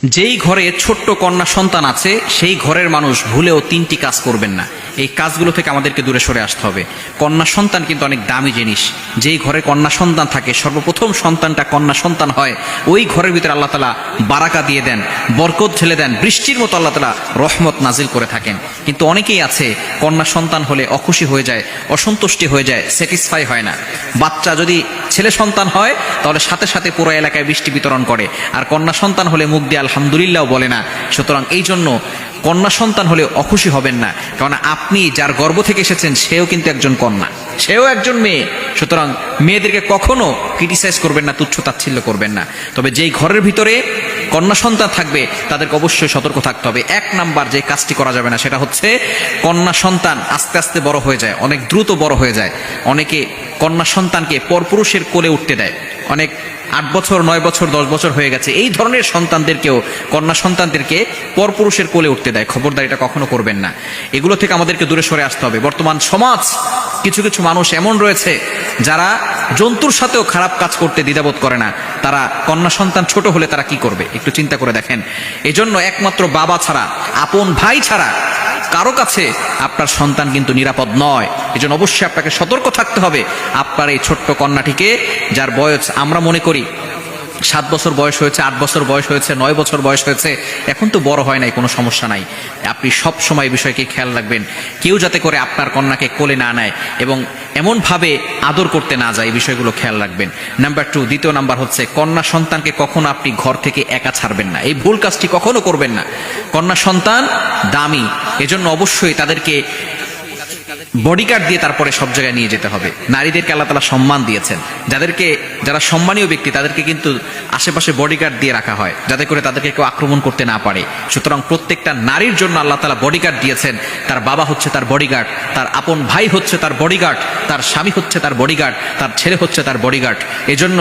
যেই ঘরে ছোট্ট কন্যা সন্তান আছে সেই ঘরের মানুষ ভুলেও তিনটি কাজ করবেন না। এই কাজগুলো থেকে আমাদেরকে দূরে সরে আসতে হবে। কন্যা সন্তান কিন্তু অনেক দামি জিনিস। যেই ঘরে কন্যা সন্তান থাকে, সর্বপ্রথম সন্তানটা কন্যা সন্তান হয়, ওই ঘরের ভিতরে আল্লাহ তাআলা বারাকা দিয়ে দেন, বরকত ঢেলে দেন, বৃষ্টির মতো আল্লাহ তাআলা রহমত নাজিল করে থাকেন। কিন্তু অনেকেই আছে কন্যা সন্তান হলে অখুশি হয়ে যায়, অসন্তুষ্টি হয়ে যায়, স্যাটিসফাই হয় না। বাচ্চা যদি ছেলে সন্তান হয় তাহলে সাথে সাথে পুরো এলাকায় বৃষ্টি বিতরণ করে, আর কন্যা সন্তান হলে মুখ দিয়ে আলহামদুলিল্লাহ বলে না। সুতরাং এই জন্য কন্যা সন্তান হলে অখুশি হবেন না, কারণ আপনি যার গর্ভ থেকে এসেছেন সেও কিন্তু একজন কন্যা, সেও একজন মেয়ে। সুতরাং মেয়েদেরকে কখনো ক্রিটিসাইজ করবেন না, তুচ্ছ তাচ্ছিল্য করবেন না। তবে যেই ঘরের ভিতরে কন্যা সন্তান থাকবে তাদেরকে অবশ্যই সতর্ক থাকতে হবে। এক নাম্বার যে কাজটি করা যাবে না সেটা হচ্ছে, কন্যা সন্তান আস্তে আস্তে বড় হয়ে যায়, অনেক দ্রুত বড় হয়ে যায়। অনেকে কন্যা সন্তানকে পরপুরুষের কোলে উঠতে দেয়। অনেক 8 বছর 9 বছর 10 বছর হয়ে গেছে, এই ধরনের সন্তানদেরকেও, কন্যা সন্তানদেরকে পরপুরুষের কোলে উঠতে দেয়। খবরদার, এটা কখনো করবেন না। এগুলো থেকে আমাদেরকে দূরে সরে আসতে হবে। বর্তমান সমাজ, কিছু কিছু মানুষ এমন রয়েছে যারা জন্তুর সাথেও খারাপ কাজ করতে দ্বিধাবোধ করে না। তারা কন্যা সন্তান ছোট হলে তারা কি করবে একটু চিন্তা করে দেখেন। এজন্য একমাত্র বাবা ছাড়া, আপন ভাই ছাড়া কারো কাছে আপনার সন্তান কিন্তু নিরাপদ নয়। এজন্য অবশ্যই আপনাকে সতর্ক থাকতে হবে। আপনার এই ছোট্ট কন্যাটিকে, যার বয়স আমরা মনে করি 7 বছর বয়স হয়েছে, 8 বছর বয়স হয়েছে, 9 বছর বয়স হয়েছে, এখন তো বড় হয় নাই, কোনো সমস্যা নাই। আপনি সব সময় বিষয়কে খেয়াল রাখবেন, কেউ যাতে করে আপনার কন্যাকে কোলে না নেয় এবং এমনভাবে আদর করতে না যায়, এই বিষয়গুলো খেয়াল রাখবেন। নাম্বার 2, দ্বিতীয় নাম্বার হচ্ছে, কন্যা সন্তানকে কখনো আপনি ঘর থেকে একা ছাড়বেন না। এই ভুল কাজটি কখনো করবেন না। কন্যা সন্তান দামি, এজন্য অবশ্যই তাদেরকে বডিগার্ড দিয়ে তারপরে সব জায়গায় নিয়ে যেতে হবে। নারীদেরকে আল্লাহ তাআলা সম্মান দিয়েছেন, যারা সম্মানীয় ব্যক্তি তাদেরকে কিন্তু আশেপাশে বডিগার্ড দিয়ে রাখা হয়, যাতে করে তাদেরকে কেউ আক্রমণ করতে না পারে। সুতরাং প্রত্যেকটা নারীর জন্য আল্লাহ তাআলা বডিগার্ড দিয়েছেন। তার বাবা হচ্ছে তার বডিগার্ড, তার আপন ভাই হচ্ছে তার বডিগার্ড, তার স্বামী হচ্ছে তার বডিগার্ড, তার ছেলে হচ্ছে তার বডিগার্ড। এজন্য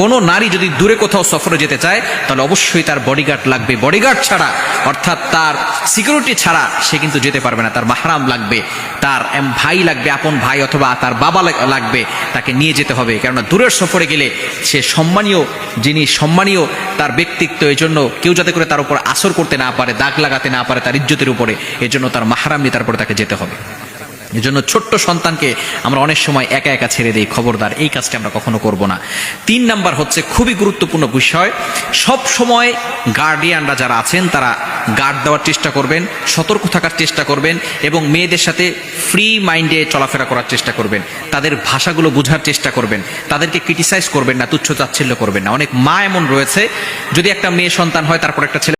কোনো নারী যদি দূরে কোথাও সফরে যেতে চায় তাহলে অবশ্যই তার বডিগার্ড লাগবে। বডিগার্ড ছাড়া, অর্থাৎ তার সিকিউরিটি ছাড়া সে কিন্তু যেতে পারবে না। তার মাহরাম লাগবে, তার ভাই লাগবে, আপন ভাই অথবা তার বাবা লাগবে, তাকে নিয়ে যেতে হবে। কেননা দূরের সফরে গেলে সে সম্মানীয় জিনিস, সম্মানীয় তার ব্যক্তিত্ব, এই জন্য কেউ যাতে করে তার উপর আসর করতে না পারে, দাগ লাগাতে না পারে তার ইজ্জতের উপরে, এজন্য তার মাহরাম নিয়ে তারপরে তাকে যেতে হবে। এজন্য ছোট্ট সন্তানকে আমরা অনেক সময় একা একা ছেড়ে দেই। খবরদার, এই কাজটি আমরা কখনো করব না। 3 নাম্বার হচ্ছে খুবই গুরুত্বপূর্ণ বিষয়, সব সময় গার্ডিয়ানরা যারা আছেন তারা গার্ড দেওয়ার চেষ্টা করবেন, সতর্ক থাকার চেষ্টা করবেন এবং মেয়েদের সাথে ফ্রি মাইন্ডে চলাফেরা করার চেষ্টা করবেন। তাদের ভাষাগুলো বোঝার চেষ্টা করবেন, তাদেরকে ক্রিটিসাইজ করবেন না, তুচ্ছ তাচ্ছিল্য করবেন না। অনেক মা এমন রয়েছে, যদি একটা মেয়ে সন্তান হয় তারপর একটা ছেলে